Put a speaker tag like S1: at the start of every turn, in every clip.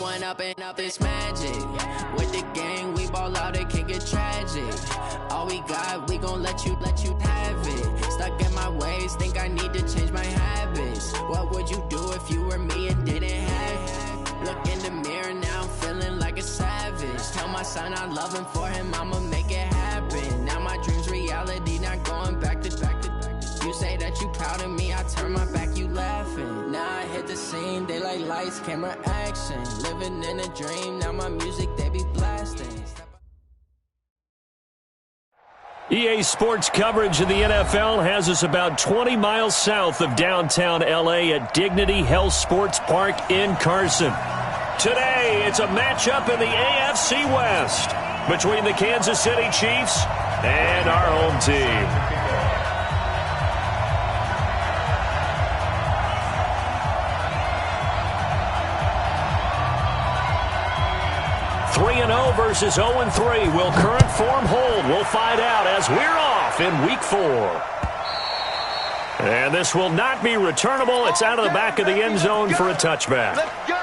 S1: one up and up this magic. With the gang, we ball out, it can get tragic. All we got, we gon' let you have it. Stuck in my ways, think I need to change my habits. What would you do if you were me and didn't have it? Look in the mirror now, I'm feeling like a savage. Tell my son I love him, for him I'ma make it happen. Now my dream's reality, not going back to. You say that you proud of me, I turn my back, you laughing. Now I hit the scene, they like lights, camera, action. Living in a dream, now my music, they be blasting.
S2: EA Sports coverage of the NFL has us about 20 miles south of downtown LA at Dignity Health Sports Park in Carson. Today, it's a matchup in the AFC West between the Kansas City Chiefs and our home team. 3-0 versus 0-3. Will current form hold? We'll find out as we're off in Week 4. And this will not be returnable. It's out of the back of the end zone for a touchback.
S3: Let's go.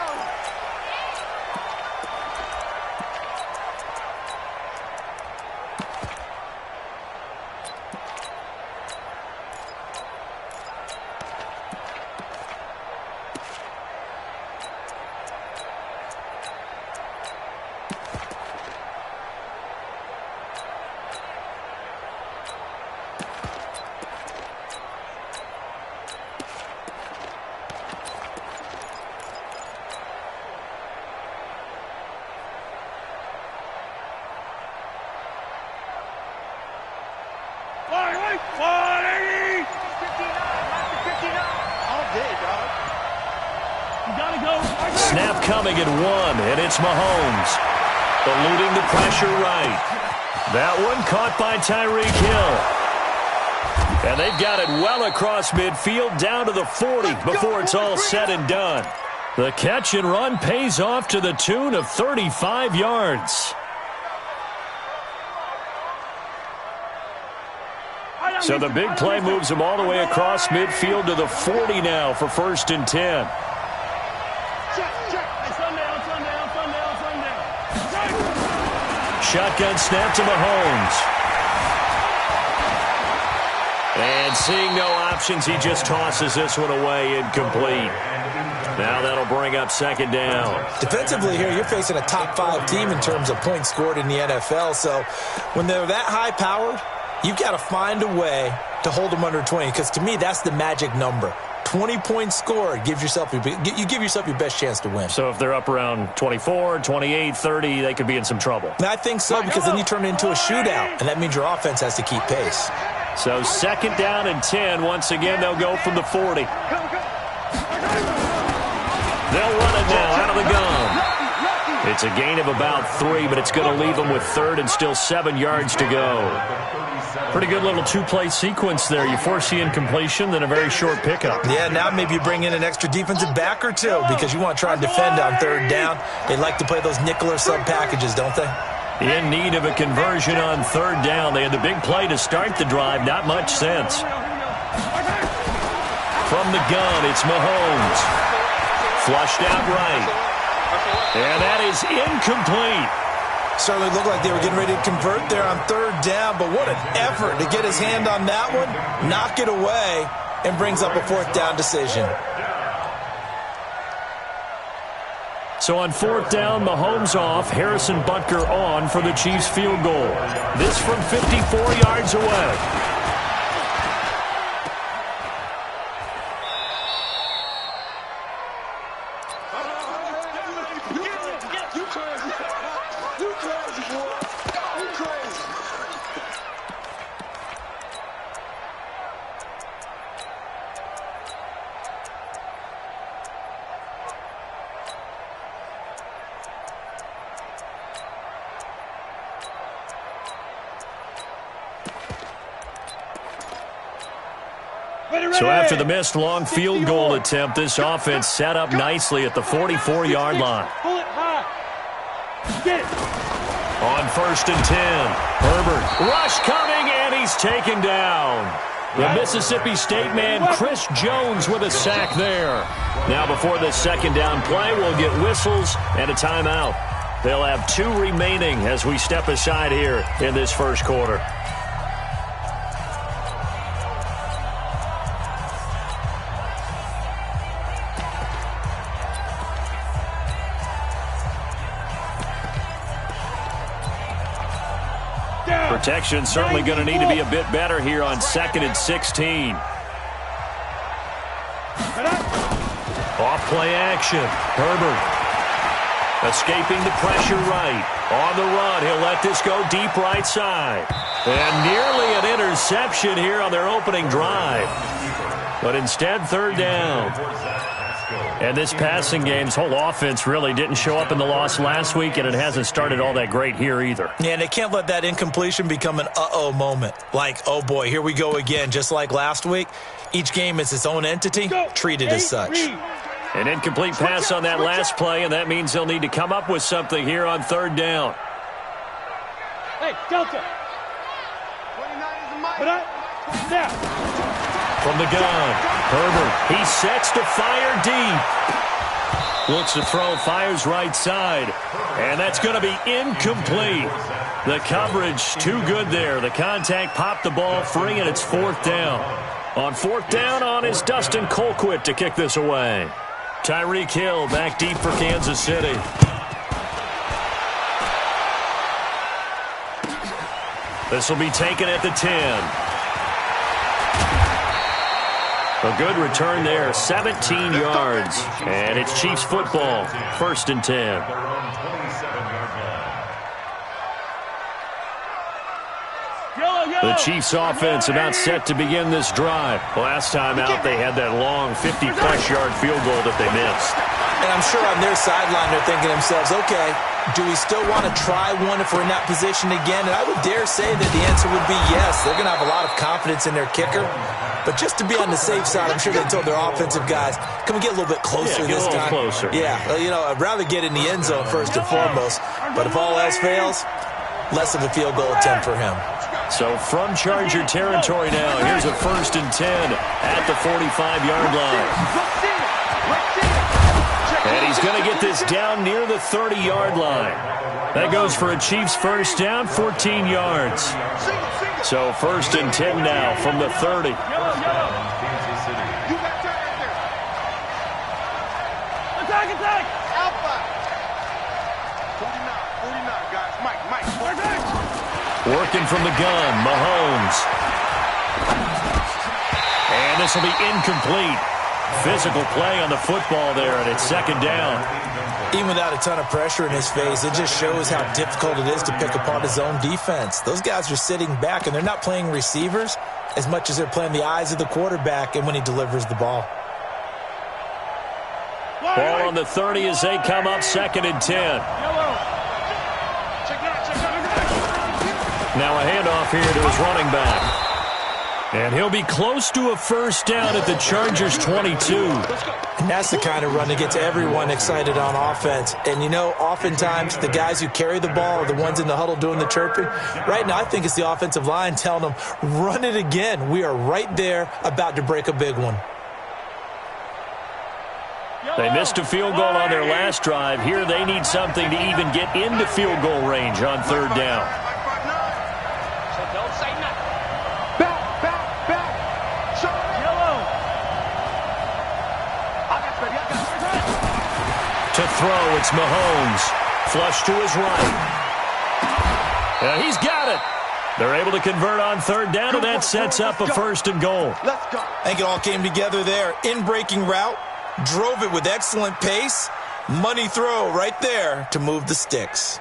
S2: Snap coming at 1, and it's Mahomes. Eluding the pressure right. That one caught by Tyreek Hill. And they've got it well across midfield down to the 40 before it's all said and done. The catch and run pays off to the tune of 35 yards. So the big play moves them all the way across midfield to the 40 now for 1st and 10. Shotgun snap to Mahomes. And seeing no options, he just tosses this one away incomplete. Now that'll bring up 2nd down.
S4: Defensively here, you're facing a top 5 team in terms of points scored in the NFL. So when they're that high-powered, you've got to find a way to hold them under 20, because to me, that's the magic number. 20 points scored, you give yourself your best chance to win.
S2: So if they're up around 24, 28, 30, they could be in some trouble.
S4: And I think so, because then you turn it into a shootout, and that means your offense has to keep pace.
S2: So 2nd down and 10. Once again, they'll go from the 40. They'll run it now out of the gun. It's a gain of about 3, but it's going to leave them with 3rd and still 7 yards to go. Pretty good little 2-play sequence there. You force the incompletion, then a very short pickup.
S4: Yeah, now maybe you bring in an extra defensive back or two, because you want to try and defend on 3rd down. They like to play those nickel or sub packages, don't they?
S2: In need of a conversion on 3rd down. They had the big play to start the drive. Not much sense. From the gun, it's Mahomes. Flushed out right. And that is incomplete.
S4: Certainly looked like they were getting ready to convert there on 3rd down, but what an effort to get his hand on that one, knock it away, and brings up a 4th down decision.
S2: So on 4th down, Mahomes off, Harrison Butker on for the Chiefs field goal. This from 54 yards away. So after the missed long field goal attempt, this offense set up nicely at the 44-yard line. On 1st and 10, Herbert, rush coming, and he's taken down. The Mississippi State man, Chris Jones, with a sack there. Now before this second down play, we'll get whistles and a timeout. They'll have 2 remaining as we step aside here in this first quarter. Protection certainly going to need to be a bit better here on 2nd and 16. Off play action. Herbert escaping the pressure right. On the run, he'll let this go deep right side. And nearly an interception here on their opening drive. But instead, 3rd down. And this passing game's whole offense really didn't show up in the loss last week, and it hasn't started all that great here either.
S4: Yeah, and they can't let that incompletion become an uh-oh moment. Like, oh boy, here we go again. Just like last week, each game is its own entity, treated as such.
S2: An incomplete pass on that last play, and that means they'll need to come up with something here on 3rd down.
S3: Hey, Delta. 29 is the
S2: From the gun, Herbert, he sets to fire deep. Looks to throw, fires right side. And that's going to be incomplete. The coverage too good there. The contact popped the ball free, and it's 4th down. On 4th down is Dustin Colquitt to kick this away. Tyreek Hill back deep for Kansas City. This will be taken at the 10. A good return there, 17 yards. And it's Chiefs football, 1st and 10. The Chiefs offense about set to begin this drive. Last time out, they had that long 50-plus yard field goal that they missed.
S4: And I'm sure on their sideline they're thinking to themselves, okay, do we still want to try one if we're in that position again? And I would dare say that the answer would be yes. They're going to have a lot of confidence in their kicker. But just to be on the safe side, I'm sure they told their offensive guys, can we get a little bit closer this time?
S2: Closer.
S4: Yeah, you know, I'd rather get in the end zone first and foremost. But if all else fails, less of a field goal attempt for him.
S2: So from Charger territory now, here's a 1st and 10 at the 45-yard line. And he's going to get this down near the 30-yard line. That goes for a Chiefs first down, 14 yards. So 1st and 10 now from the 30.
S3: Attack! Alpha! 49, guys. Mike.
S2: Working from the gun, Mahomes. And this will be incomplete. Physical play on the football there, and it's 2nd down.
S4: Even without a ton of pressure in his face, it just shows how difficult it is to pick apart his own defense. Those guys are sitting back, and they're not playing receivers as much as they're playing the eyes of the quarterback and when he delivers the ball.
S2: Ball on the 30 as they come up, 2nd and 10. Now a handoff here to his running back. And he'll be close to a first down at the Chargers' 22.
S4: And that's the kind of run that gets everyone excited on offense. And, you know, oftentimes the guys who carry the ball are the ones in the huddle doing the chirping. Right now, I think it's the offensive line telling them, run it again. We are right there about to break a big one.
S2: They missed a field goal on their last drive. Here they need something to even get into field goal range on 3rd down. To throw, it's Mahomes. Flush to his right. And he's got it. They're able to convert on 3rd down, and that sets up a 1st and goal.
S4: I think it all came together there. In-breaking route, drove it with excellent pace. Money throw right there to move the sticks.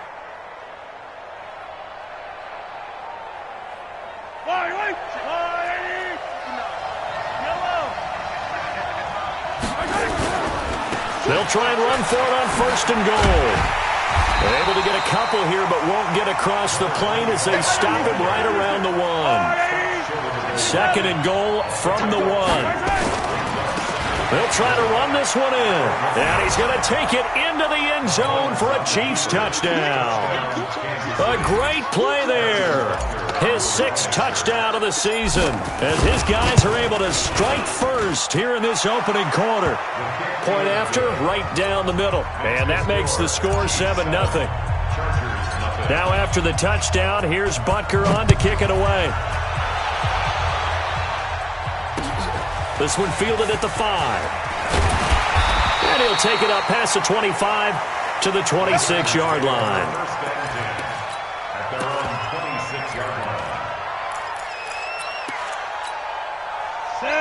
S2: They'll try and run for it on 1st and goal. They're able to get a couple here, but won't get across the plane as they stop him right around the 1. 2nd and goal from the 1. They'll try to run this one in. And he's going to take it into the end zone for a Chiefs touchdown. A great play there. His 6th touchdown of the season, as his guys are able to strike first here in this opening quarter. Point after, right down the middle. And that makes the score 7-0. Now after the touchdown, here's Butker on to kick it away. This one fielded at the 5. And he'll take it up past the 25 to the 26-yard line.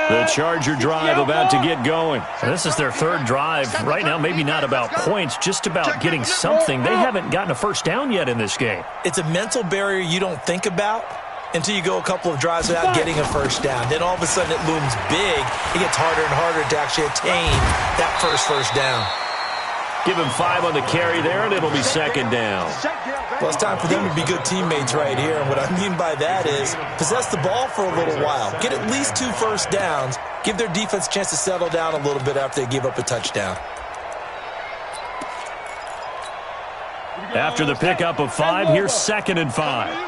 S2: The Charger drive about to get going.
S5: This is their 3rd drive. Right now, maybe not about points, just about getting something. They haven't gotten a first down yet in this game.
S4: It's a mental barrier you don't think about until you go a couple of drives without getting a first down. Then all of a sudden it looms big. It gets harder and harder to actually attain that first down.
S2: Give him 5 on the carry there, and it'll be 2nd down.
S4: Well, it's time for them to be good teammates right here. And what I mean by that is possess the ball for a little while. Get at least 2 first downs. Give their defense a chance to settle down a little bit after they give up a touchdown.
S2: After the pickup of 5, here's 2nd and 5.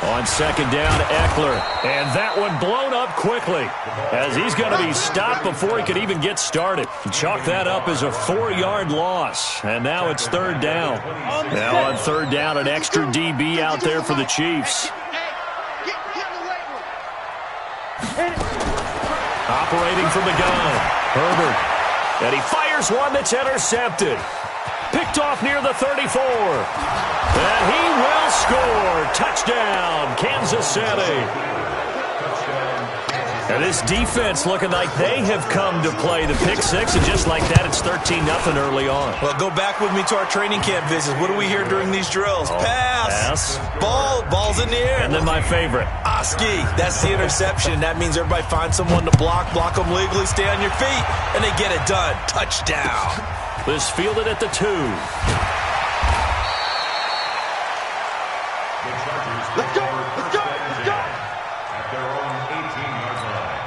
S2: On 2nd down, Eckler. And that one blown up quickly, as he's going to be stopped before he could even get started. Chalk that up as a 4-yard loss. And now it's 3rd down. Now on 3rd down, an extra DB out there for the Chiefs. Operating from the gun, Herbert. And he fires one that's intercepted. Picked off near the 34. And he will score. Touchdown, Kansas City. And this defense looking like they have come to play the pick 6. And just like that, it's 13-0 early on.
S4: Well, go back with me to our training camp visits. What do we hear during these drills? Pass. Ball's in the air.
S2: And then my favorite.
S4: Oski. That's the interception. That means everybody finds someone to block them legally, stay on your feet, and they get it done. Touchdown.
S2: This fielded at the 2.
S3: Let's go!
S6: At their own 18-yard line.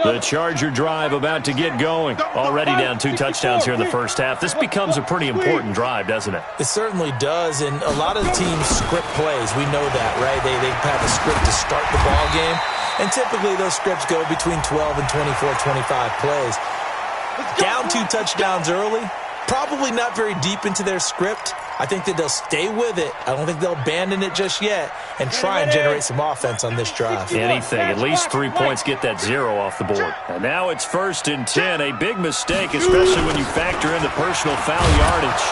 S2: The Charger drive about to get going. Already down 2 touchdowns here in the first half. This becomes a pretty important drive, doesn't it?
S4: It certainly does, and a lot of teams script plays. We know that, right? They have a script to start the ball game, and typically those scripts go between 12 and 24, 25 plays. Down 2 touchdowns early, probably not very deep into their script. I think that they'll stay with it. I don't think they'll abandon it just yet and try and generate some offense on this drive.
S2: Anything. At least 3 points, get that 0 off the board. And now it's 1st and 10. A big mistake, especially when you factor in the personal foul yardage.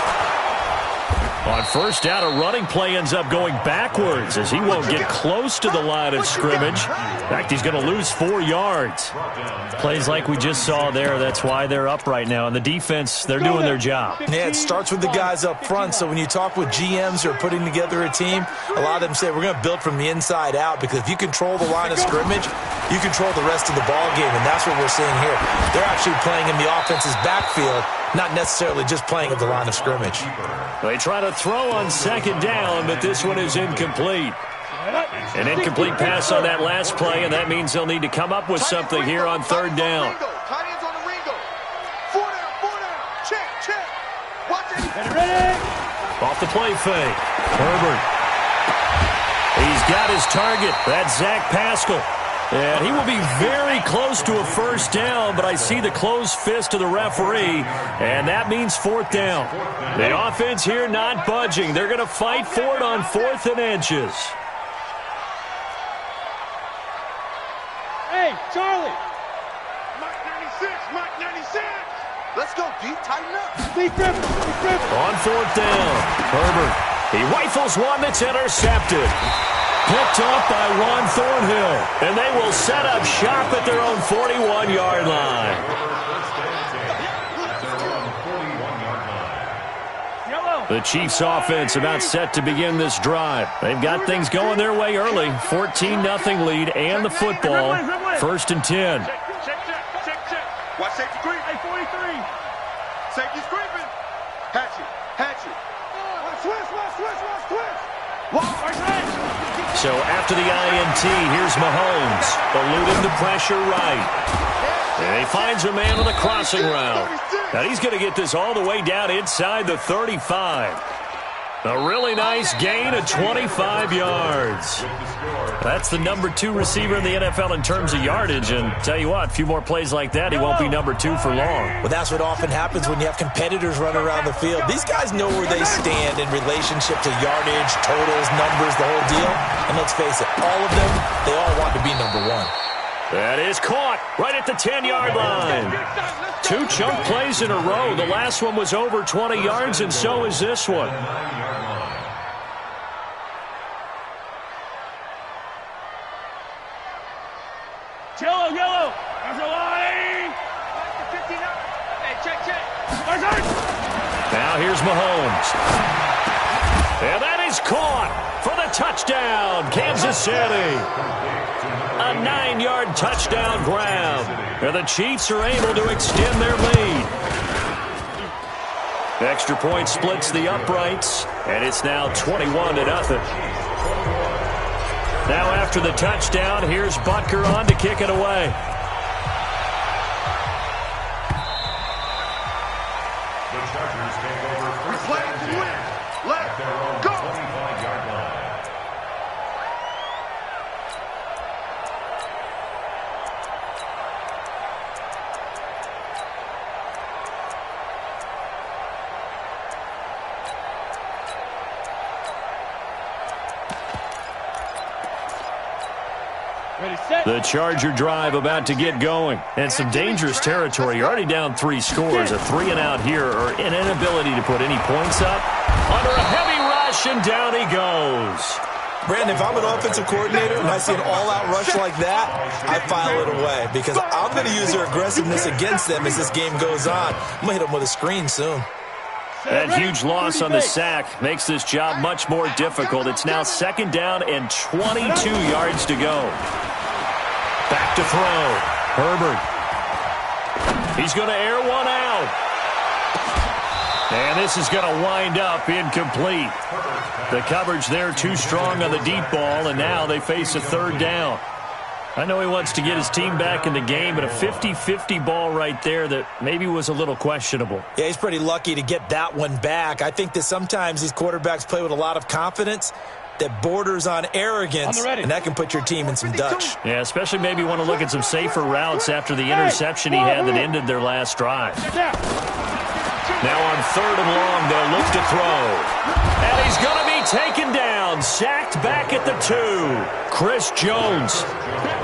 S2: On 1st down, a running play ends up going backwards as he won't get close to the line of scrimmage. In fact, he's going to lose 4 yards.
S5: Plays like we just saw there. That's why they're up right now. And the defense, they're doing their job.
S4: Yeah, it starts with the guys up front. So when you talk with GMs who are putting together a team, a lot of them say we're going to build from the inside out, because if you control the line of scrimmage, you control the rest of the ball game, and that's what we're seeing here. They're actually playing in the offense's backfield, not necessarily just playing at the line of scrimmage.
S2: They try to throw on 2nd down, but this one is incomplete. An incomplete pass on that last play, and that means they'll need to come up with something here on 3rd down.
S3: Tight ends on the Ringo. 4 down. Check. Watch it. Ready.
S2: Off the play fake. Herbert. He's got his target. That's Zach Pascal. And he will be very close to a 1st down, but I see the closed fist of the referee, and that means 4th down. The offense here not budging. They're going to fight for it on 4th and inches.
S3: Hey, Charlie. Mike 96. Let's go, D. Tighten up. Steve Griffin.
S2: On 4th down, Herbert. He rifles one that's intercepted. Picked off by Juan Thornhill. And they will set up shop at their own 41-yard line. The Chiefs offense about set to begin this drive. They've got things going their way early. 14-0 lead and the football. 1st and 10.
S3: Check. Watch safety creep. Hey, 43. Safety's creeping. Hatchet. Watch twist.
S2: So after the INT, here's Mahomes, eluding the pressure right. And he finds a man on the crossing route. And he's going to get this all the way down inside the 35. A really nice gain of 25 yards. That's the number 2 receiver in the NFL in terms of yardage. And tell you what, a few more plays like that, he won't be number 2 for long.
S4: Well, that's what often happens when you have competitors running around the field. These guys know where they stand in relationship to yardage, totals, numbers, the whole deal. And let's face it, all of them, they all want to be number 1.
S2: That is caught right at the 10-yard line. 2 chunk plays in a row. The last one was over 20 yards, and so is this one.
S7: Yellow. There's a line. Hey, check.
S2: Now here's Mahomes. And that is caught for the touchdown, Kansas City. A 9-yard touchdown grab. And the Chiefs are able to extend their lead. Extra point splits the uprights, and it's now 21-0. Now after the touchdown, here's Butker on to kick it away.
S6: The Chargers take over first
S3: Play
S6: down
S3: to win.
S6: at
S3: Let's
S6: their own
S3: go.
S6: 25-yard line.
S2: The Charger drive about to get going. And some dangerous territory. You're already down 3 scores. A 3-and-out here, or an inability to put any points up. Under a heavy rush, and down he goes.
S4: Brandon, if I'm an offensive coordinator and I see an all-out rush like that, I file it away because I'm going to use their aggressiveness against them as this game goes on. I'm going to hit them with a screen soon.
S2: That huge loss on the sack makes this job much more difficult. It's now 2nd down and 22 yards to go. Back to throw. Herbert. He's going to air one out. And this is going to wind up incomplete. The coverage there too strong on the deep ball, and now they face a 3rd down. I know he wants to get his team back in the game, but a 50-50 ball right there that maybe was a little questionable.
S4: Yeah, he's pretty lucky to get that one back. I think that sometimes these quarterbacks play with a lot of confidence that borders on arrogance, and that can put your team in some Dutch.
S2: Yeah, especially maybe want to look at some safer routes after the interception he had that ended their last drive. Now on 3rd and long, they'll look to throw. And he's going to be taken down, sacked back at the 2. Chris Jones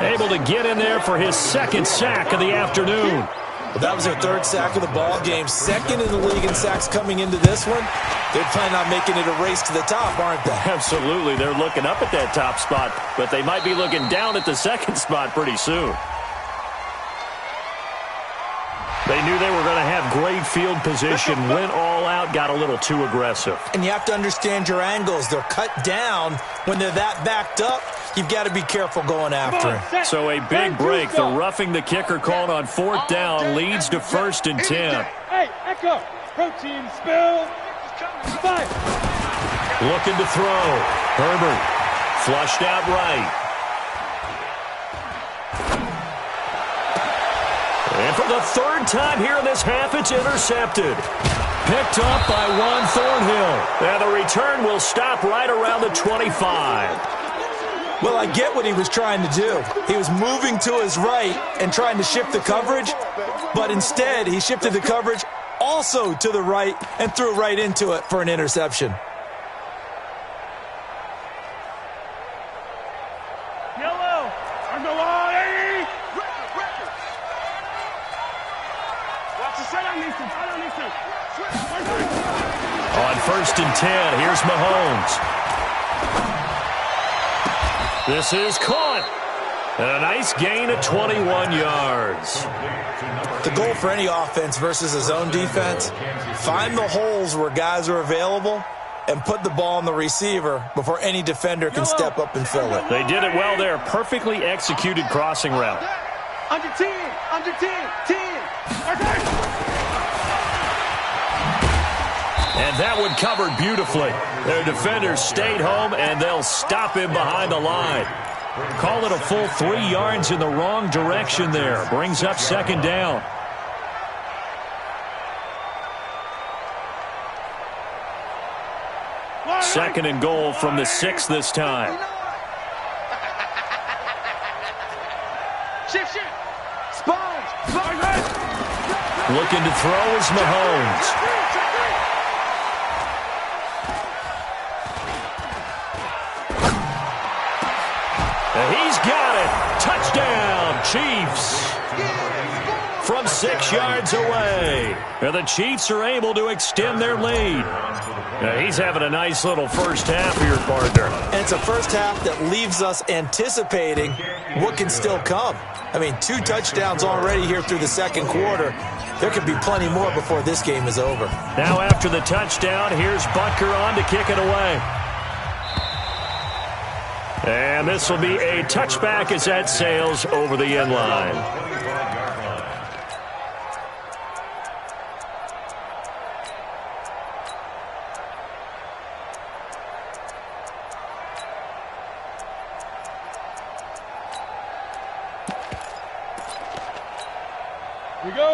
S2: able to get in there for his 2nd sack of the afternoon.
S4: Well, that was their 3rd sack of the ball game. 2nd in the league in sacks coming into this one. They're planning on making it a race to the top, aren't they?
S2: Absolutely. They're looking up at that top spot, but they might be looking down at the 2nd spot pretty soon. They knew they were going to have great field position, went all out, got a little too aggressive.
S4: And you have to understand your angles. They're cut down. When they're that backed up, you've got to be careful going after him.
S2: So a big break. The roughing the kicker called on 4th down leads to 1st and 10.
S7: Hey, Echo, protein spill. 5.
S2: Looking to throw. Herbert flushed out right. And for the 3rd time here in this half, it's intercepted. Picked up by Juan Thornhill. And the return will stop right around the 25.
S4: Well, I get what he was trying to do. He was moving to his right and trying to shift the coverage, but instead he shifted the coverage also to the right and threw right into it for an interception.
S7: Yellow. On the line.
S2: On 1st and 10, here's Mahomes. This is caught. And a nice gain of 21 yards.
S4: The goal for any offense versus a zone defense, find the holes where guys are available and put the ball on the receiver before any defender can step up and fill it.
S2: They did it well there. Perfectly executed crossing route.
S7: Under 10.
S2: And that one covered beautifully. Their defenders stayed home, and they'll stop him behind the line. Call it a full 3 yards in the wrong direction there. Brings up second down. Second and goal from the 6 this time.
S7: Shift. Sponge.
S2: Looking to throw is Mahomes. He's got it. Touchdown, Chiefs. From 6 yards away. And the Chiefs are able to extend their lead. He's having a nice little first half here, partner.
S4: And it's a first half that leaves us anticipating what can still come. I mean, 2 touchdowns already here through the second quarter. There could be plenty more before this game is over.
S2: Now after the touchdown, here's Butker on to kick it away. And this will be a touchback as that sails over the end line.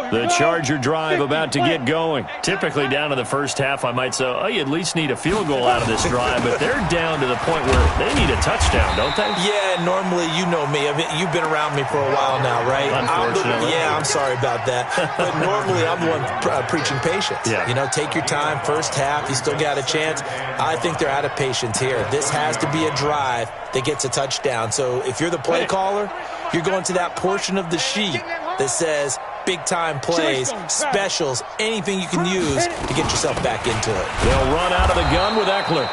S2: The Charger drive about to get going. Typically down to the first half, I might say, oh, you at least need a field goal out of this drive, but they're down to the point where they need a touchdown, don't they?
S4: Yeah, normally, you know me. I mean, you've been around me for a while now, right?
S2: Unfortunately.
S4: I'm sorry about that. But normally, I'm the one preaching patience.
S2: Yeah.
S4: You know, take your time. First half, you still got a chance. I think they're out of patience here. This has to be a drive that gets a touchdown. So if you're the play caller, you're going to that portion of the sheet that says big-time plays, specials, anything you can use to get yourself back into it.
S2: They'll run out of the gun with Eckler.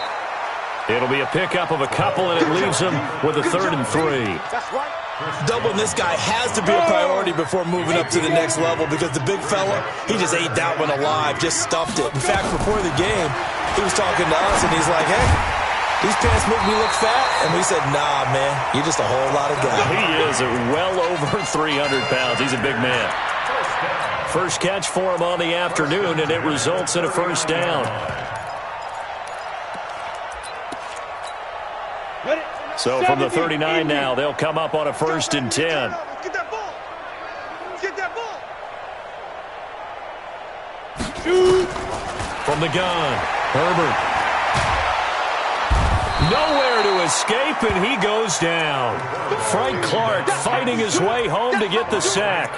S2: It'll be a pickup of a couple, and it leaves them with a 3rd and 3.
S4: Doubling this guy has to be a priority before moving up to the next level because the big fella, he just ate that one alive, just stuffed it. In fact, before the game, he was talking to us, and he's like, hey, these pants make me look fat. And we said, nah, man, you're just a whole lot of guy.
S2: He is well over 300 pounds. He's a big man. First catch for him on the afternoon, and it results in a first down. So from the 39 now, they'll come up on a 1st and 10.
S3: Get that ball. Get that ball.
S2: From the gun, Herbert. Nowhere to escape, and he goes down. Frank Clark fighting his way home to get the sack.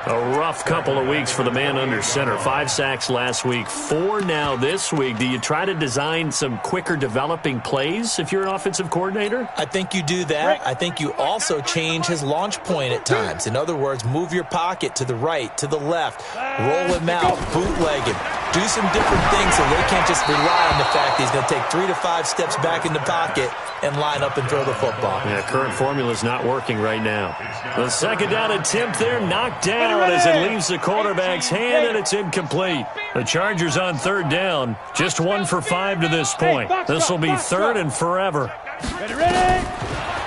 S2: A rough couple of weeks for the man under center. 5 sacks last week, 4 now this week. Do you try to design some quicker developing plays if you're an offensive coordinator?
S4: I think you do that. I think you also change his launch point at times. In other words, move your pocket to the right, to the left, roll him out, bootleg him. Do some different things so they can't just rely on the fact that he's going to take 3 to 5 steps back in the pocket and line up and throw the football.
S2: Yeah, current formula is not working right now. The 2nd down attempt there knocked down as it leaves the quarterback's hand, and it's incomplete. The Chargers on 3rd down, just 1 for 5 to this point. This will be 3rd and forever.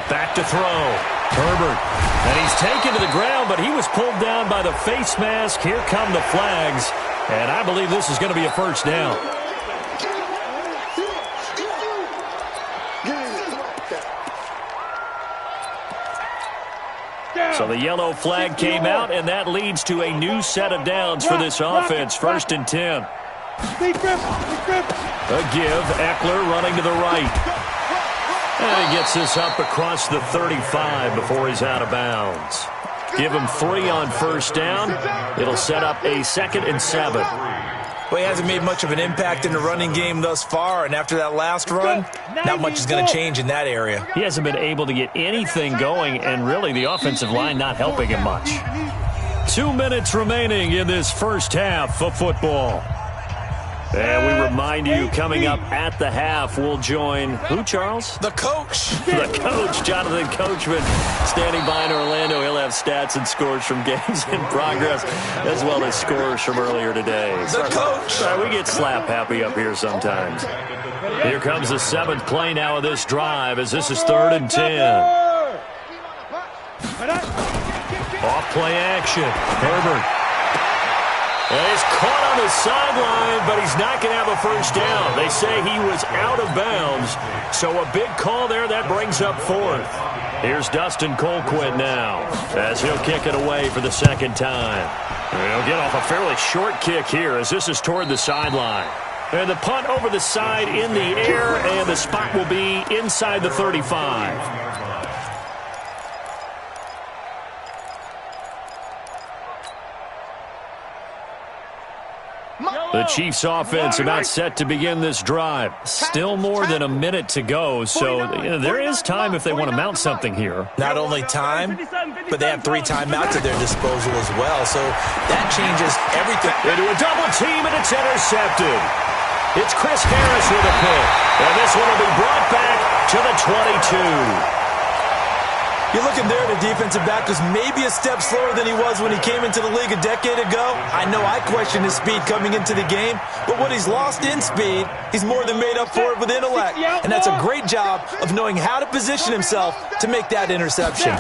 S2: Back to throw. Herbert. And he's taken to the ground, but he was pulled down by the face mask. Here come the flags. And I believe this is going to be a first down. So the yellow flag came out, and that leads to a new set of downs for this offense. 1st and 10. A give. Eckler running to the right. And he gets this up across the 35 before he's out of bounds. Give him 3 on 1st down. It'll set up a 2nd and 7.
S4: Well, he hasn't made much of an impact in the running game thus far, and after that last run, not much is going to change in that area.
S2: He hasn't been able to get anything going, and really the offensive line not helping him much. 2 minutes remaining in this first half of football. And we remind you, coming up at the half, we'll join who, Charles?
S4: The coach.
S2: The coach, Jonathan Coachman, standing by in Orlando. He'll have stats and scores from games in progress, as well as scores from earlier today.
S4: The coach.
S2: We get slap happy up here sometimes. Here comes the 7th play now of this drive, as this is 3rd and 10. Off play action. Herbert. And he's caught on the sideline, but he's not going to have a first down. They say he was out of bounds, so a big call there. That brings up fourth. Here's Dustin Colquitt now as he'll kick it away for the second time. He'll get off a fairly short kick here as this is toward the sideline. And the punt over the side in the air, and the spot will be inside the 35. The Chiefs offense about set to begin this drive. Still more than a minute to go, so there is time if they want to mount something here.
S4: Not only time, but they have 3 timeouts at their disposal as well, so that changes everything.
S2: Into a double team, and it's intercepted. It's Chris Harris with a pick, and this one will be brought back to the 22.
S4: You're looking there at a defensive back who's maybe a step slower than he was when he came into the league a decade ago. I know I questioned his speed coming into the game, but what he's lost in speed, he's more than made up for it with intellect. And that's a great job of knowing how to position himself to make that interception.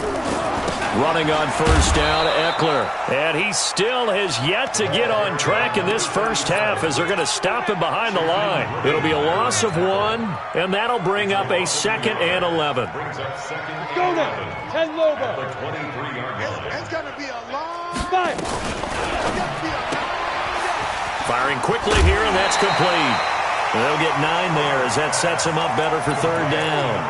S2: Running on first down, Eckler. And he still has yet to get on track in this first half as they're going to stop him behind the line. It'll be a loss of 1, and that'll bring up a 2nd and 11.
S7: Go now. 10 logo.
S3: It's going to be a long
S7: 5.
S2: Firing quickly here, and that's complete. They'll get 9 there as that sets him up better for third down.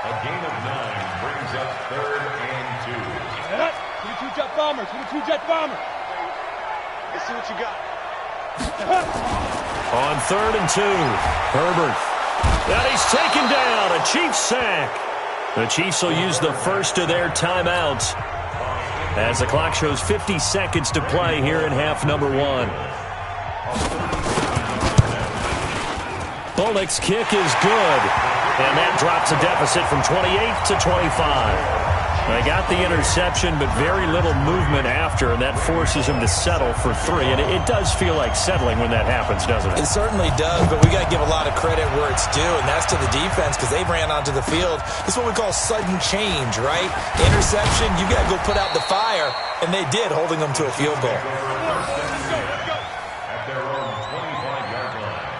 S6: A gain of 9 brings up 3rd and 2.
S7: 22 jet bomber. 22 jet bomber.
S3: Let's see what you got.
S2: On 3rd and 2, Herbert. And he's taken down. A Chiefs sack. The Chiefs will use the first of their timeouts as the clock shows 50 seconds to play here in half number 1. Bullock's kick is good. And that drops a deficit from 28 to 25. They got the interception, but very little movement after, and that forces him to settle for 3. And it does feel like settling when that happens, doesn't it?
S4: It certainly does, but we got to give a lot of credit where it's due, and that's to the defense because they ran onto the field. It's what we call sudden change, right? Interception, you got to go put out the fire, and they did, holding them to a field goal.
S6: At their own 25-yard line.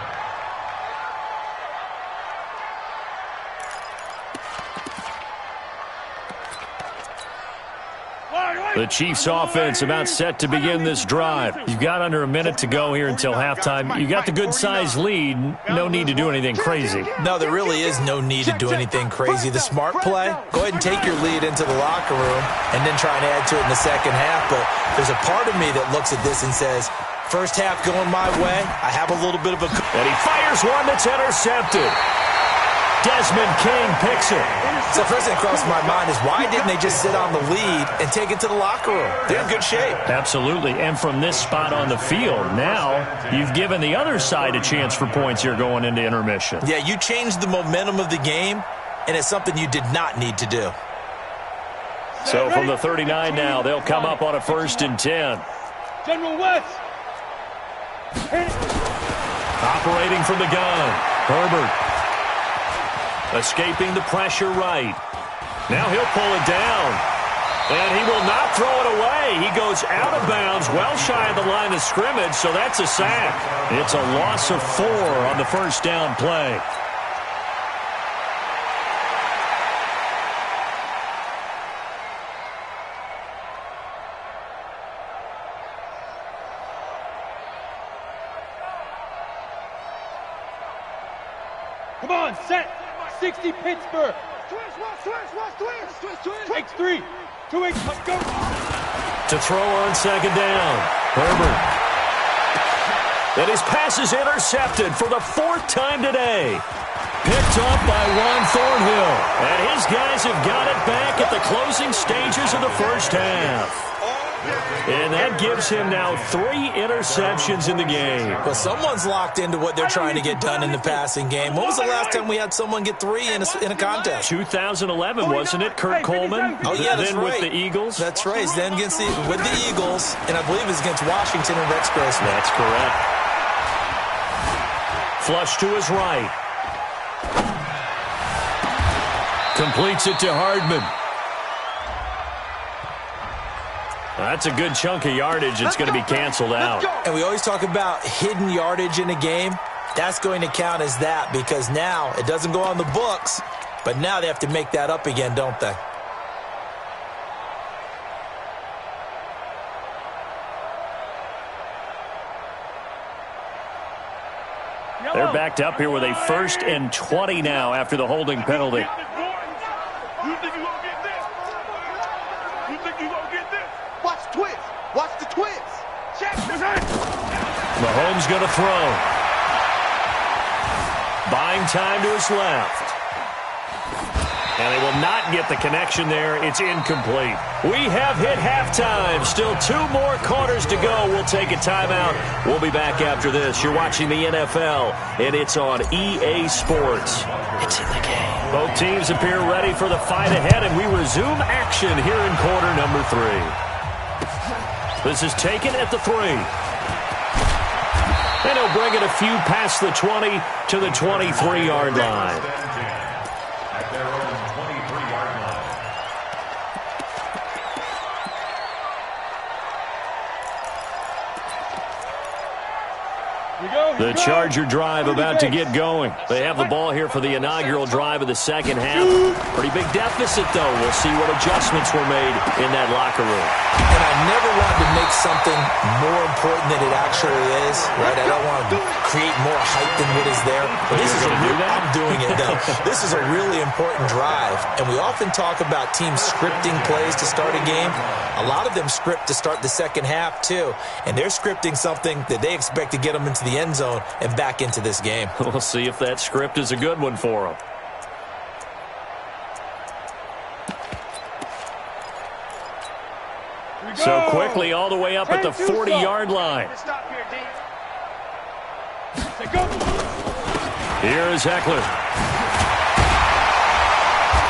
S2: The Chiefs offense about set to begin this drive. You've got under a minute to go here until halftime. You got the good-sized lead. No need to do anything crazy.
S4: No, there really is no need to do anything crazy. The smart play, go ahead and take your lead into the locker room and then try and add to it in the second half. But there's a part of me that looks at this and says, first half going my way, I have a little bit of a...
S2: And he fires one that's intercepted. Desmond King picks it.
S4: So first thing that crossed my mind is why didn't they just sit on the lead and take it to the locker room? They're in good shape.
S2: Absolutely. And from this spot on the field, now you've given the other side a chance for points here going into intermission.
S4: Yeah, you changed the momentum of the game, and it's something you did not need to do.
S2: So from the 39 now, they'll come up on a 1st and 10.
S7: General West.
S2: Operating from the gun, Herbert. Escaping the pressure right. Now he'll pull it down. And he will not throw it away. He goes out of bounds, well shy of the line of scrimmage, so that's a sack. It's a loss of 4 on the first down play.
S7: Come on, set. 60 Pittsburgh. X 3. 2-8, go.
S2: To throw on second down, Herbert. And his pass is intercepted for the 4th time today. Picked up by Juan Thornhill. And his guys have got it back at the closing stages of the first half. And that gives him now 3 interceptions in the game.
S4: Well, someone's locked into what they're trying to get done in the passing game. When was the last time we had someone get 3 in a contest?
S2: 2011, wasn't it, Kurt Coleman?
S4: Oh, yeah, that's
S2: then
S4: right.
S2: with the Eagles?
S4: That's right. Then with the Eagles, and I believe it's against Washington and Rex Grossman.
S2: That's correct. Flush to his right. Completes it to Hardman. That's a good chunk of yardage. It's going to be canceled out.
S4: And we always talk about hidden yardage in a game. That's going to count as that because now it doesn't go on the books, but now they have to make that up again, don't they?
S2: They're backed up here with a 1st and 20 now after the holding penalty.
S3: You think you gonna get this? You think you gonna get this? Watch twist. Watch the twist. Check this out.
S2: Mahomes going to throw. Buying time to his left. And they will not get the connection there. It's incomplete. We have hit halftime. Still 2 more quarters to go. We'll take a timeout. We'll be back after this. You're watching the NFL, and it's on EA Sports. It's in the game. Both teams appear ready for the fight ahead, and we resume action here in quarter number 3. This is taken at the 3. And he'll bring it a few past the 20 to the 23-yard line.
S6: At their own 23-yard line.
S2: The Charger drive about to get going. They have the ball here for the inaugural drive of the second half. Pretty big deficit, though. We'll see what adjustments were made in that locker room.
S4: And I never wanted to make something more important than it actually is, right? I don't want to create more hype than what is there. But this is I'm doing it, though. This is a really important drive. And we often talk about teams scripting plays to start a game. A lot of them script to start the second half, too. And they're scripting something that they expect to get them into the end zone and back into this game.
S2: We'll see if that script is a good one for them. So quickly all the way up at the 40-yard line. Here's Eckler.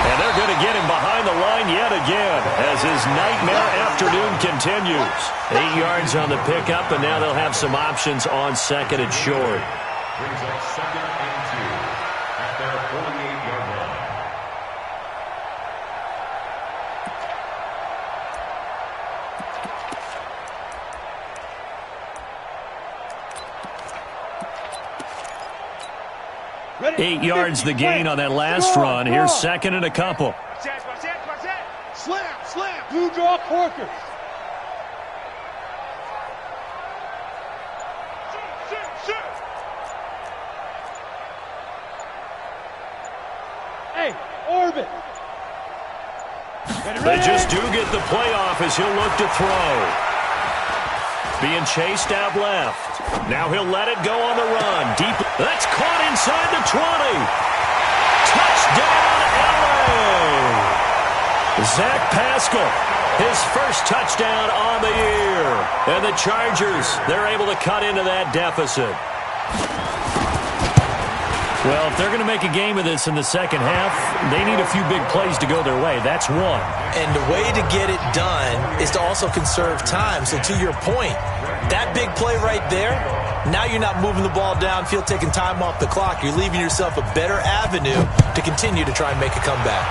S2: And they're going to get him behind the line yet again as his nightmare afternoon continues. 8 yards on the pickup, and now they'll have some options on 2nd and short.
S6: Brings up 2nd and 2 at their 48-yard line.
S2: Ready? 8 yards the gain on that last run. Here's 2nd and a couple.
S3: Slam, slam.
S7: Blue draw Corkers. Hey, orbit.
S2: They just do get the playoff as he'll look to throw. Being chased out left. Now he'll let it go on the run. Deep. That's caught inside the 20. Touchdown, LA. Zach Pascal, his first touchdown on the year. And the Chargers, they're able to cut into that deficit. Well, if they're going to make a game of this in the second half, they need a few big plays to go their way. That's one.
S4: And the way to get it done is to also conserve time. So to your point, that big play right there, now you're not moving the ball downfield, taking time off the clock. You're leaving yourself a better avenue to continue to try and make a comeback.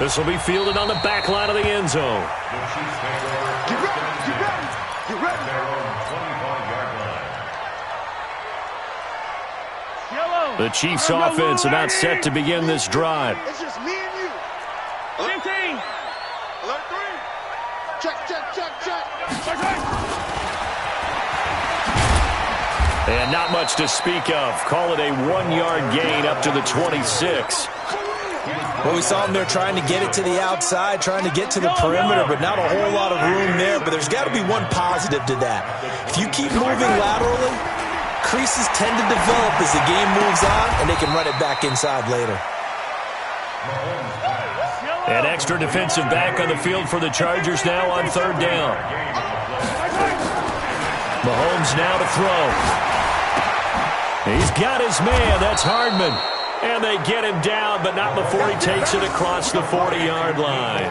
S2: This will be fielded on the back line of the end zone.
S6: The Chiefs take over.
S3: Get ready, get ready, get ready.
S6: Their own 25-yard line.
S2: The Chiefs offense about set to begin this drive.
S3: It's just me and you.
S7: 15.
S3: Alert 3. Check, check, check, check. Check, check.
S2: And not much to speak of. Call it a 1-yard gain up to the 26.
S4: Well, we saw them there trying to get it to the outside, trying to get to the perimeter, but not a whole lot of room there. But there's got to be one positive to that. If you keep moving laterally, creases tend to develop as the game moves on, and they can run it back inside later.
S2: An extra defensive back on the field for the Chargers now on 3rd down. Mahomes now to throw. He's got his man. That's Hardman. And they get him down, but not before he takes it across the 40-yard line.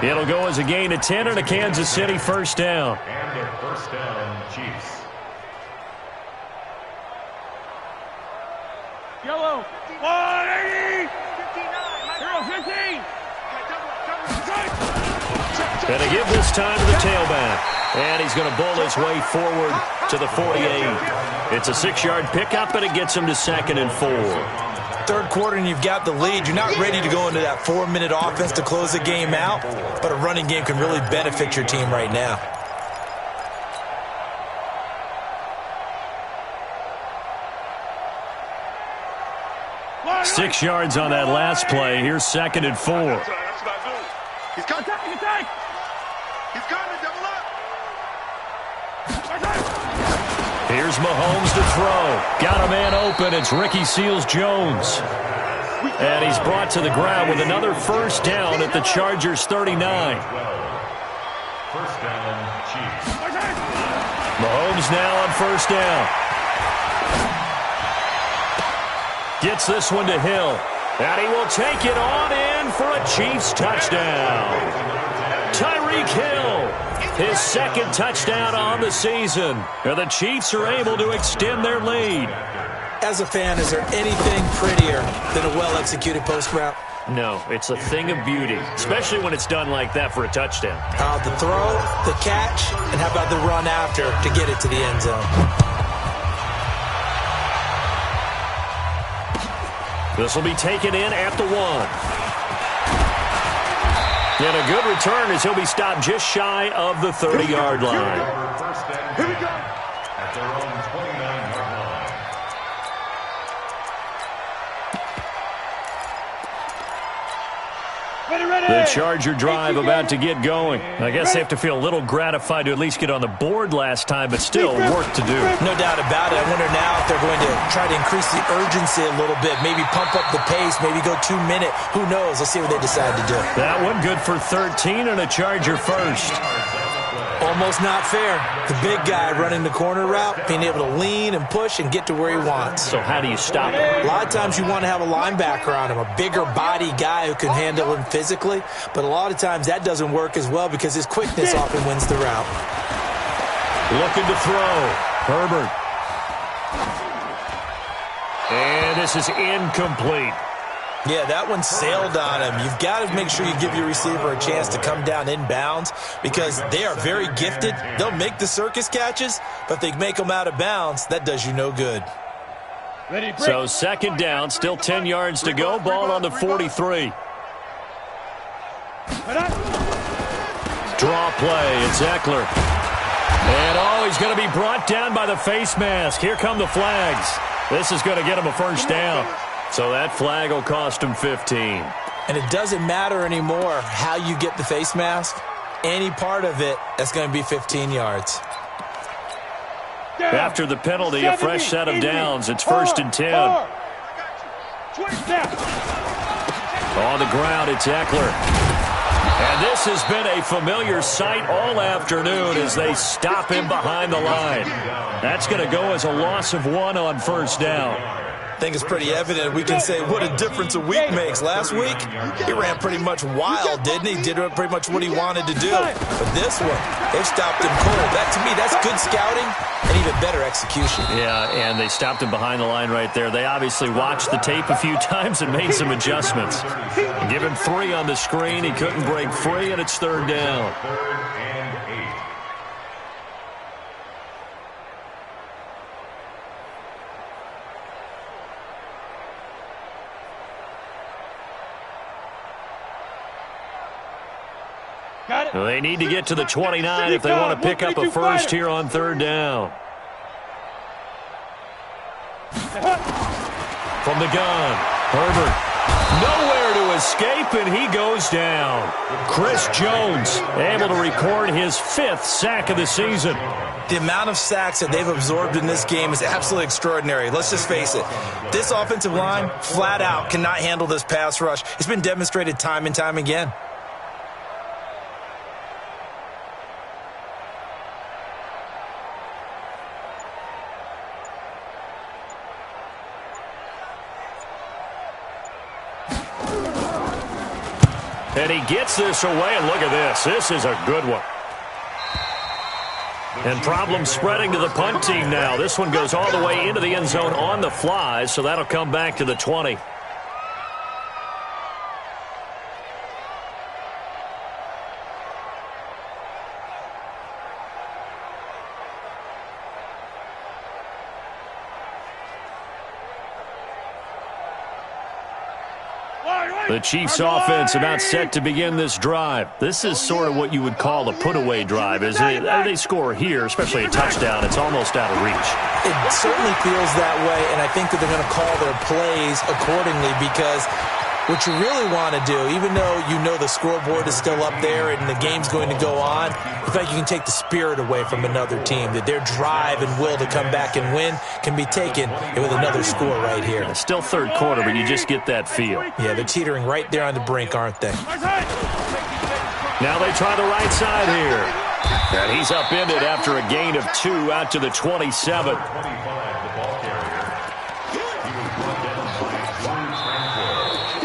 S2: It'll go as a gain of 10 and a Kansas City 1st down.
S6: And a 1st down, Chiefs.
S7: Yellow. 180. 0-15.
S2: And to give this time to the tailback. And he's going to bull his way forward to the 48. It's a 6-yard pickup, and it gets him to 2nd and 4.
S4: Third quarter and you've got the lead. You're not ready to go into that 4-minute offense to close the game out, but a running game can really benefit your team right now.
S2: Six yards on that last play. Here's 2nd and 4.
S3: That's what I do. He's coming. Attack. He's coming. Double up.
S2: Here's Mahomes to throw. Got a man open. It's Ricky Seals-Jones. And he's brought to the ground with another first down at the Chargers' 39.
S6: First down, Chiefs.
S2: Mahomes now on first down. Gets this one to Hill. And he will take it on in for a Chiefs touchdown. Tyreek Hill, his 2nd touchdown on the season. And the Chiefs are able to extend their lead.
S4: As a fan, is there anything prettier than a well-executed post route?
S2: No, it's a thing of beauty, especially when it's done like that for a touchdown.
S4: The throw, the catch, and how about the run after to get it to the end zone?
S2: This will be taken in at the 1. And a good return as he'll be stopped just shy of the 30-yard line.
S3: Here we go.
S6: At their own 29-yard line.
S2: The Charger drive about to get going. I guess they have to feel a little gratified to at least get on the board last time, but still work to do.
S4: No doubt about it. I wonder now if they're going to try to increase the urgency a little bit, maybe pump up the pace, maybe go 2-minute. Who knows? Let's see what they decide to do.
S2: That one good for 13 and a Charger first.
S4: Almost not fair. The big guy running the corner route, being able to lean and push and get to where he wants.
S2: So how do you stop him?
S4: A lot of times you want to have a linebacker on him, a bigger body guy who can handle him physically, but a lot of times that doesn't work as well because his quickness often wins the route.
S2: Looking to throw. Herbert. And this is incomplete.
S4: Yeah, that one sailed on him. You've got to make sure you give your receiver a chance to come down inbounds because they are very gifted. They'll make the circus catches, but if they make them out of bounds, that does you no good.
S2: So 2nd down, still 10 yards to go. Ball on the 43. Draw play. It's Eckler. And he's going to be brought down by the face mask. Here come the flags. This is going to get him a first down. So that flag will cost him 15.
S4: And it doesn't matter anymore how you get the face mask. Any part of it, that's going to be 15 yards.
S2: After the penalty, a fresh set of downs. It's 1st and 10. On the ground, it's Eckler. And this has been a familiar sight all afternoon as they stop him behind the line. That's going to go as a loss of 1 on first down.
S4: I think it's pretty evident. We can say what a difference a week makes. Last week, he ran pretty much wild, didn't he? Did pretty much what he wanted to do. But this one, they've stopped him cold. That, to me, that's good scouting and even better execution.
S2: Yeah, and they stopped him behind the line right there. They obviously watched the tape a few times and made some adjustments. Give him 3 on the screen. He couldn't break free, and it's 3rd down.
S6: 3rd and 8.
S2: They need to get to the 29 if they want to pick up a first here on 3rd down. From the gun, Herbert. Nowhere to escape, and he goes down. Chris Jones able to record his 5th sack of the season.
S4: The amount of sacks that they've absorbed in this game is absolutely extraordinary. Let's just face it. This offensive line, flat out, cannot handle this pass rush. It's been demonstrated time and time again.
S2: And he gets this away, and look at this. This is a good one. And problems spreading to the punt team now. This one goes all the way into the end zone on the fly, so that'll come back to the 20. The Chiefs offense about set to begin this drive. This is sort of what you would call a put-away drive. As they score here, especially a touchdown, it's almost out of reach.
S4: It certainly feels that way, and I think that they're going to call their plays accordingly because what you really want to do, even though you know the scoreboard is still up there and the game's going to go on, in fact, you can take the spirit away from another team, that their drive and will to come back and win can be taken with another score right here.
S2: It's still third quarter, but you just get that feel.
S4: Yeah, they're teetering right there on the brink, aren't they?
S2: Now they try the right side here. And he's upended after a gain of 2 out to the 27.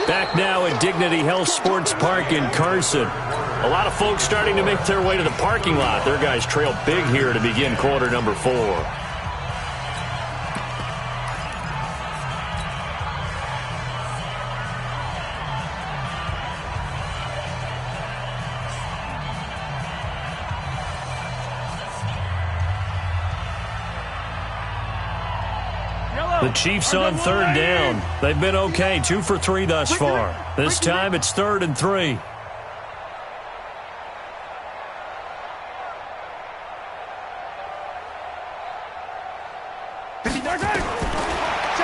S2: Back now at Dignity Health Sports Park in Carson. A lot of folks starting to make their way to the parking lot. Their guys trail big here to begin quarter number 4. The Chiefs on third down. They've been okay, 2 for 3 thus far. This time it's 3rd and 3.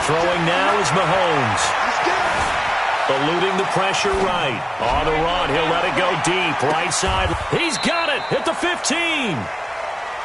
S2: Throwing now is Mahomes. Eluding the pressure right. On the run, he'll let it go deep. Right side. He's got it at the 15.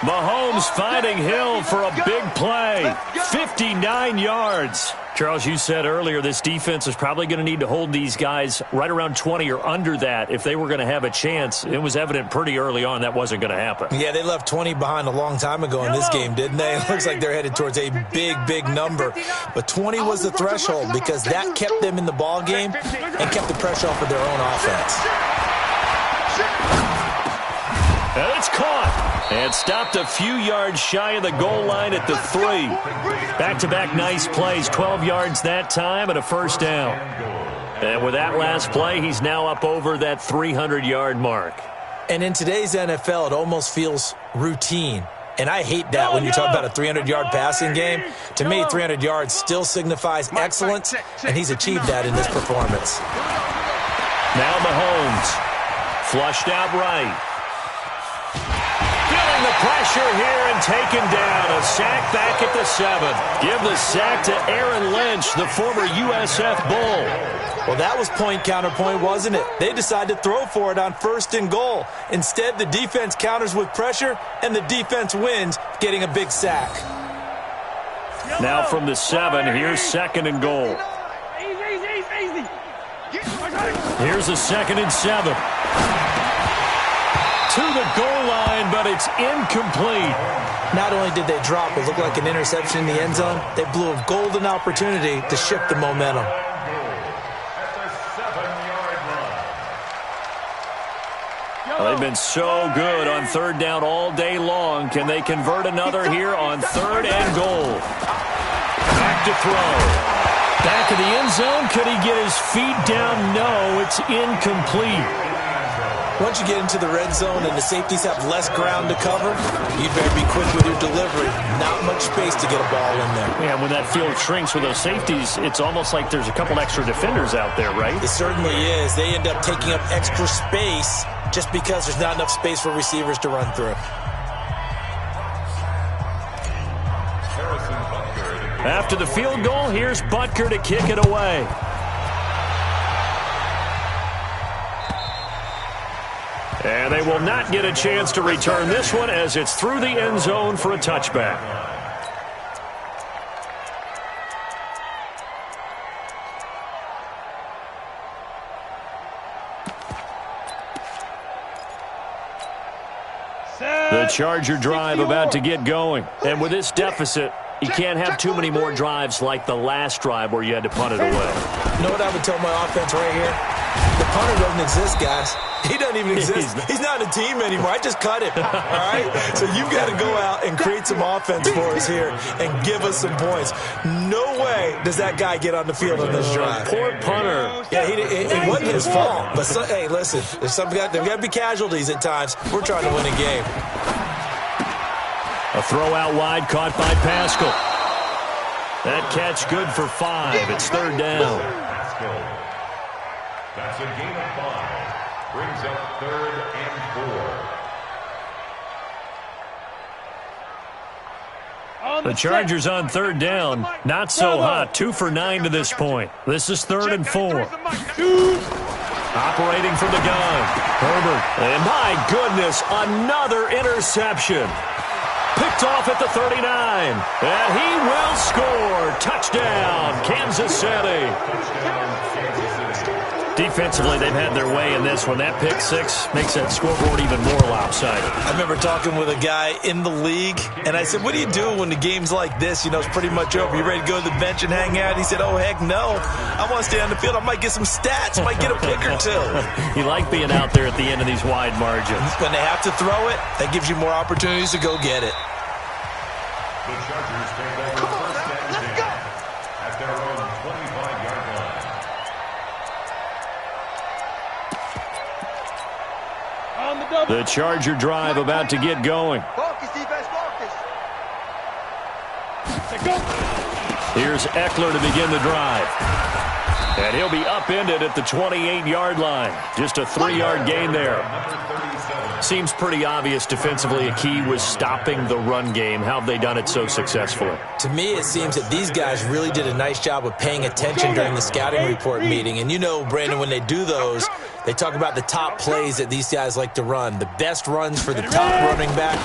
S2: Mahomes finding Hill for a big play. 59 yards. Charles, you said earlier this defense is probably going to need to hold these guys right around 20 or under that if they were going to have a chance. It was evident pretty early on that wasn't going to happen.
S4: Yeah, they left 20 behind a long time ago in this game, didn't they? It looks like they're headed towards a big, big number. But 20 was the threshold because that kept them in the ball game and kept the pressure off of their own offense.
S2: And it's caught. And stopped a few yards shy of the goal line at the 3. Back-to-back nice plays, 12 yards that time and a first down. And with that last play, he's now up over that 300-yard mark.
S4: And in today's NFL, it almost feels routine. And I hate that when you talk about a 300-yard passing game. To me, 300 yards still signifies excellence, and he's achieved that in this performance.
S2: Now Mahomes. Flushed out right. The pressure here and taken down. A sack back at the 7. Give the sack to Aaron Lynch, the former USF Bull.
S4: Well, that was point counterpoint, wasn't it? They decided to throw for it on 1st and goal. Instead, the defense counters with pressure, and the defense wins, getting a big sack.
S2: Now from the 7, here's 2nd and goal. Here's a 2nd and 7. To the goal line, but it's incomplete.
S4: Not only did they drop what looked like an interception in the end zone, they blew a golden opportunity to shift the momentum.
S2: Well, they've been so good on 3rd down all day long. Can they convert another here on 3rd and goal? Back to throw. Back of the end zone. Could he get his feet down? No, it's incomplete.
S4: Once you get into the red zone and the safeties have less ground to cover, you better be quick with your delivery. Not much space to get a ball in there.
S2: Yeah, when that field shrinks with those safeties, it's almost like there's a couple extra defenders out there, right?
S4: It certainly is. They end up taking up extra space just because there's not enough space for receivers to run through.
S2: After the field goal, here's Butker to kick it away. And they will not get a chance to return this one as it's through the end zone for a touchback. The Charger drive about to get going. And with this deficit, you can't have too many more drives like the last drive where you had to punt it away.
S4: You know what I would tell my offense right here? The punter doesn't exist, guys. He doesn't even exist. He's not a team anymore. I just cut him. All right? So you've got to go out and create some offense for us here and give us some points. No way does that guy get on the field on this drive.
S2: Poor punter.
S4: Yeah, it wasn't his fault. But, hey, listen, there's got to be casualties at times. We're trying to win a game.
S2: A throw out wide caught by Pascal. That catch good for 5. It's 3rd down.
S6: That's a gain of 5. Brings up 3rd and 4.
S2: The Chargers on 3rd down. Not so hot. 2 for 9 to this point. This is 3rd and 4. Operating from the gun. Herbert. And my goodness, another interception. Picked off at the 39. And he will score. Touchdown, Kansas City. Defensively, they've had their way in this one. That pick six makes that scoreboard even more lopsided.
S4: I remember talking with a guy in the league, and I said, what do you do when the game's like this? You know, it's pretty much over. You ready to go to the bench and hang out? He said, oh, heck no. I want to stay on the field. I might get some stats. Might get a pick or two.
S2: You like being out there at the end of these wide margins.
S4: When they have to throw it, that gives you more opportunities to go get it.
S6: The Chargers take over first and 10 at their own 25-yard line.
S2: The Charger drive about to get going.
S3: Focus, defense, focus.
S2: Here's Eckler to begin the drive. And he'll be upended at the 28-yard line. Just a 3-yard gain there. Seems pretty obvious defensively a key was stopping the run game. How have they done it so successfully?
S4: To me, it seems that these guys really did a nice job of paying attention during the scouting report meeting. And you know, Brandon, when they do those, they talk about the top plays that these guys like to run. The best runs for the top running back,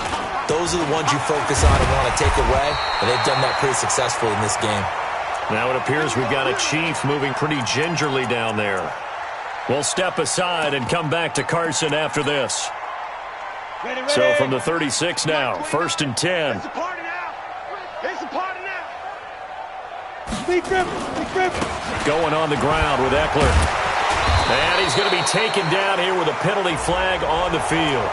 S4: those are the ones you focus on and want to take away. And they've done that pretty successfully in this game.
S2: Now it appears we've got a Chief moving pretty gingerly down there. We'll step aside and come back to Carson after this. So from the 36 now, 1st and 10.
S3: It's a party now. It's a party now.
S2: Going on the ground with Eckler. And he's going to be taken down here with a penalty flag on the field.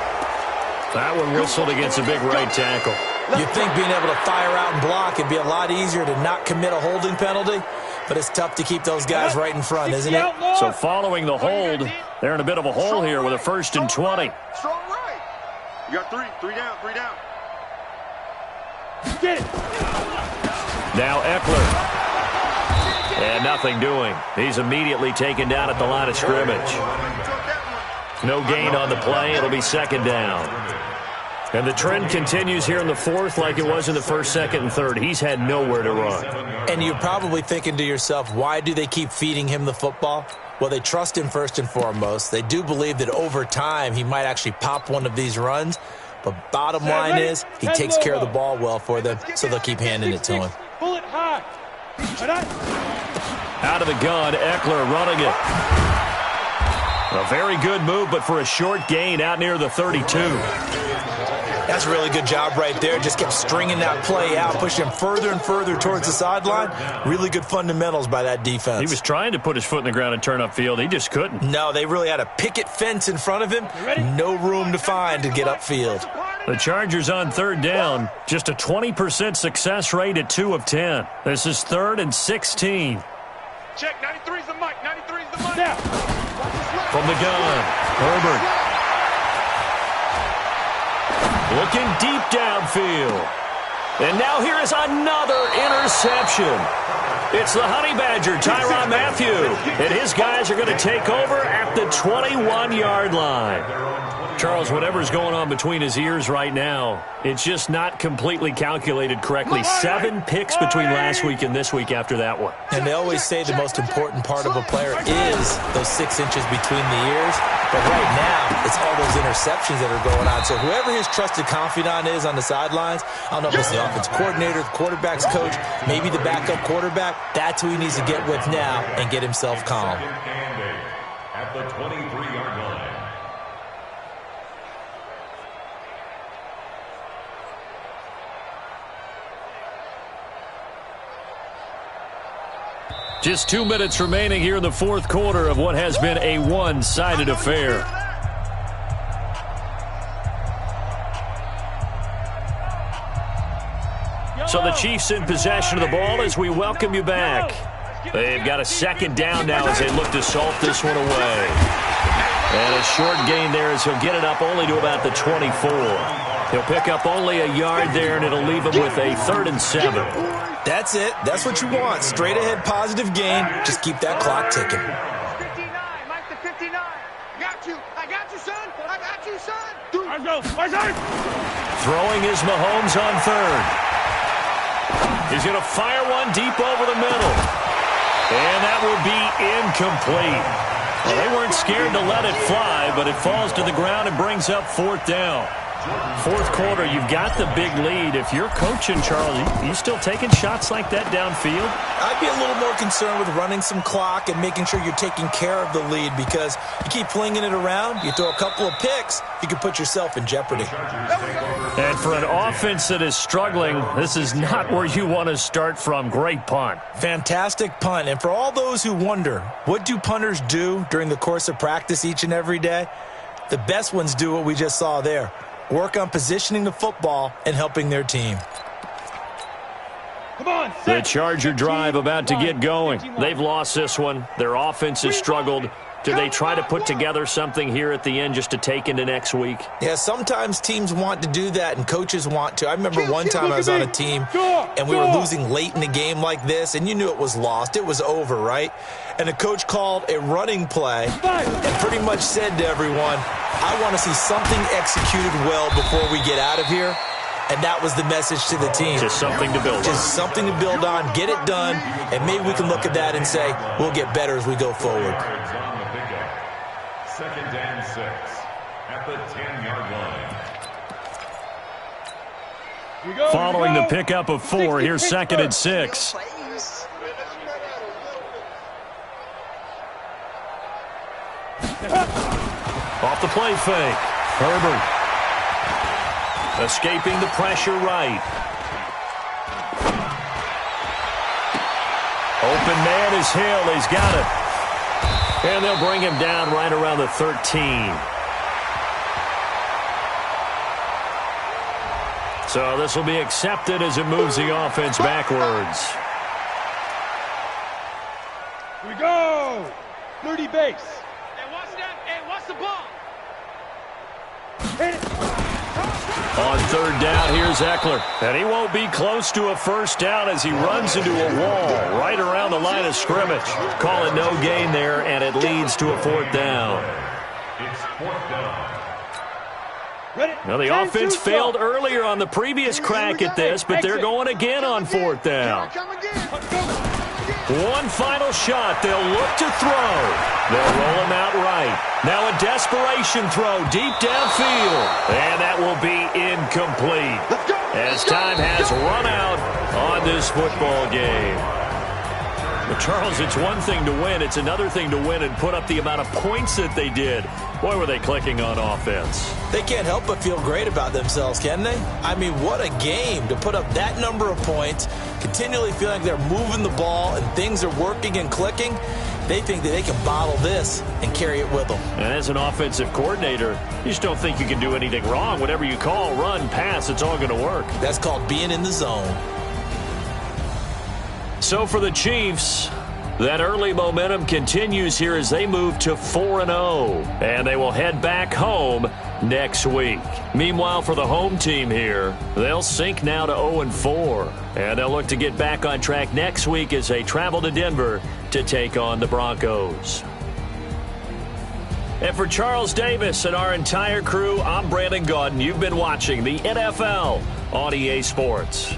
S2: That one whistled against a big right tackle.
S4: You'd think being able to fire out and block would be a lot easier to not commit a holding penalty, but it's tough to keep those guys right in front, isn't it?
S2: So following the hold, they're in a bit of a hole here with a 1st and 20.
S3: Strong right. You got three down.
S7: Get it.
S2: Now Eckler. And nothing doing. He's immediately taken down at the line of scrimmage. No gain on the play. It'll be 2nd down. And the trend continues here in the 4th like it was in the 1st, 2nd, and 3rd. He's had nowhere to run.
S4: And you're probably thinking to yourself, why do they keep feeding him the football? Well, they trust him first and foremost. They do believe that over time he might actually pop one of these runs. But bottom line is he takes care of the ball well for them, so they'll keep handing it to him.
S7: Bullet high.
S2: Out of the gun, Eckler running it. A very good move, but for a short gain out near the 32.
S4: That's a really good job right there. Just kept stringing that play out, pushing him further and further towards the sideline. Really good fundamentals by that defense.
S2: He was trying to put his foot in the ground and turn upfield. He just couldn't.
S4: No, they really had a picket fence in front of him. No room to find to get upfield.
S2: The Chargers on 3rd down. Just a 20% success rate at 2 of 10. This is 3rd and 16.
S3: Check, 93's the mic. 93's the mic.
S7: Now.
S2: From the gun, Herbert. Looking deep downfield. And now here is another interception. It's the Honey Badger, Tyrann Mathieu. And his guys are going to take over at the 21-yard line. Charles, whatever's going on between his ears right now, it's just not completely calculated correctly. 7 picks between last week and this week after that one.
S4: And they always say the most important part of a player is those 6 inches between the ears. But right now, it's all those interceptions that are going on. So whoever his trusted confidant is on the sidelines, I don't know if it's the offense coordinator, the quarterback's coach, maybe the backup quarterback, that's who he needs to get with now and get himself calm.
S6: At the 23-yard line.
S2: Just 2 minutes remaining here in the 4th quarter of what has been a one-sided affair. So the Chiefs in possession of the ball as we welcome you back. They've got a 2nd down now as they look to salt this one away. And a short gain there as he'll get it up only to about the 24. He'll pick up only a yard there, and it'll leave him with a 3rd and 7.
S4: That's it. That's what you want. Straight ahead positive gain. Just keep that clock ticking.
S3: got you, son. I got you, son.
S7: Let's go. Let's go.
S2: Throwing is Mahomes on third. He's going to fire one deep over the middle. And that will be incomplete. Well, they weren't scared to let it fly, but it falls to the ground and brings up fourth down. Fourth quarter, you've got the big lead. If you're coaching, Charles, you still taking shots like that downfield?
S4: I'd be a little more concerned with running some clock and making sure you're taking care of the lead, because you keep flinging it around, you throw a couple of picks, you can put yourself in jeopardy.
S2: And for an offense that is struggling, this is not where you want to start from. Great punt.
S4: Fantastic punt. And for all those who wonder, what do punters do during the course of practice each and every day? The best ones do what we just saw there. Work on positioning the football and helping their team.
S7: Come on,
S2: The Charger drive about to get going. They've lost this one. Their offense has struggled. Do they try to put together something here at the end just to take into next week?
S4: Yeah, sometimes teams want to do that and coaches want to. I remember one time I was on a team and we were losing late in a game like this, and you knew it was lost. It was over, right? And the coach called a running play and pretty much said to everyone, I want to see something executed well before we get out of here. And that was the message to the team.
S2: Just something to build on.
S4: Just something to build on, get it done, and maybe we can look at that and say, we'll get better as we go forward.
S6: Second and 6 at the 10-yard line.
S2: Following the pickup of 4, here's second and 6. Off the play fake. Herbert. Escaping the pressure right. Open man is Hill. He's got it. And they'll bring him down right around the 13. So this will be accepted as it moves the offense backwards.
S7: Here we go. 30 base. Hey, watch that. Hey, watch the ball. Hit it.
S2: On third down, here's Eckler. And he won't be close to a first down as he runs into a wall right around the line of scrimmage. Call it no gain there, and it leads to a fourth down.
S6: It's fourth down.
S2: Now, the offense failed earlier on the previous crack at this, but they're going again on fourth down. One final shot. They'll look to throw. They'll roll him out right. Now a desperation throw deep downfield. And that will be incomplete as time has run out on this football game. But Charles, it's one thing to win. It's another thing to win and put up the amount of points that they did. Boy, were they clicking on offense.
S4: They can't help but feel great about themselves, can they? I mean, what a game to put up that number of points, continually feeling like they're moving the ball and things are working and clicking. They think that they can bottle this and carry it with them.
S2: And as an offensive coordinator, you just don't think you can do anything wrong. Whatever you call, run, pass, it's all going to work.
S4: That's called being in the zone.
S2: So for the Chiefs, that early momentum continues here as they move to 4-0. And they will head back home next week. Meanwhile, for the home team here, they'll sink now to 0-4. And they'll look to get back on track next week as they travel to Denver to take on the Broncos. And for Charles Davis and our entire crew, I'm Brandon Gaudin. You've been watching the NFL on EA Sports.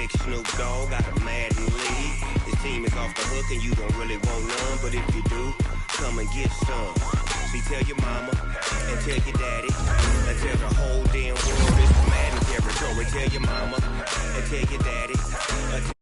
S8: Big Snoop Dogg got a Madden league. This team is off the hook and you don't really want none, but if you do, come and get some. See, tell your mama and tell your daddy and tell the whole damn world it's Madden territory. Tell your mama and tell your daddy and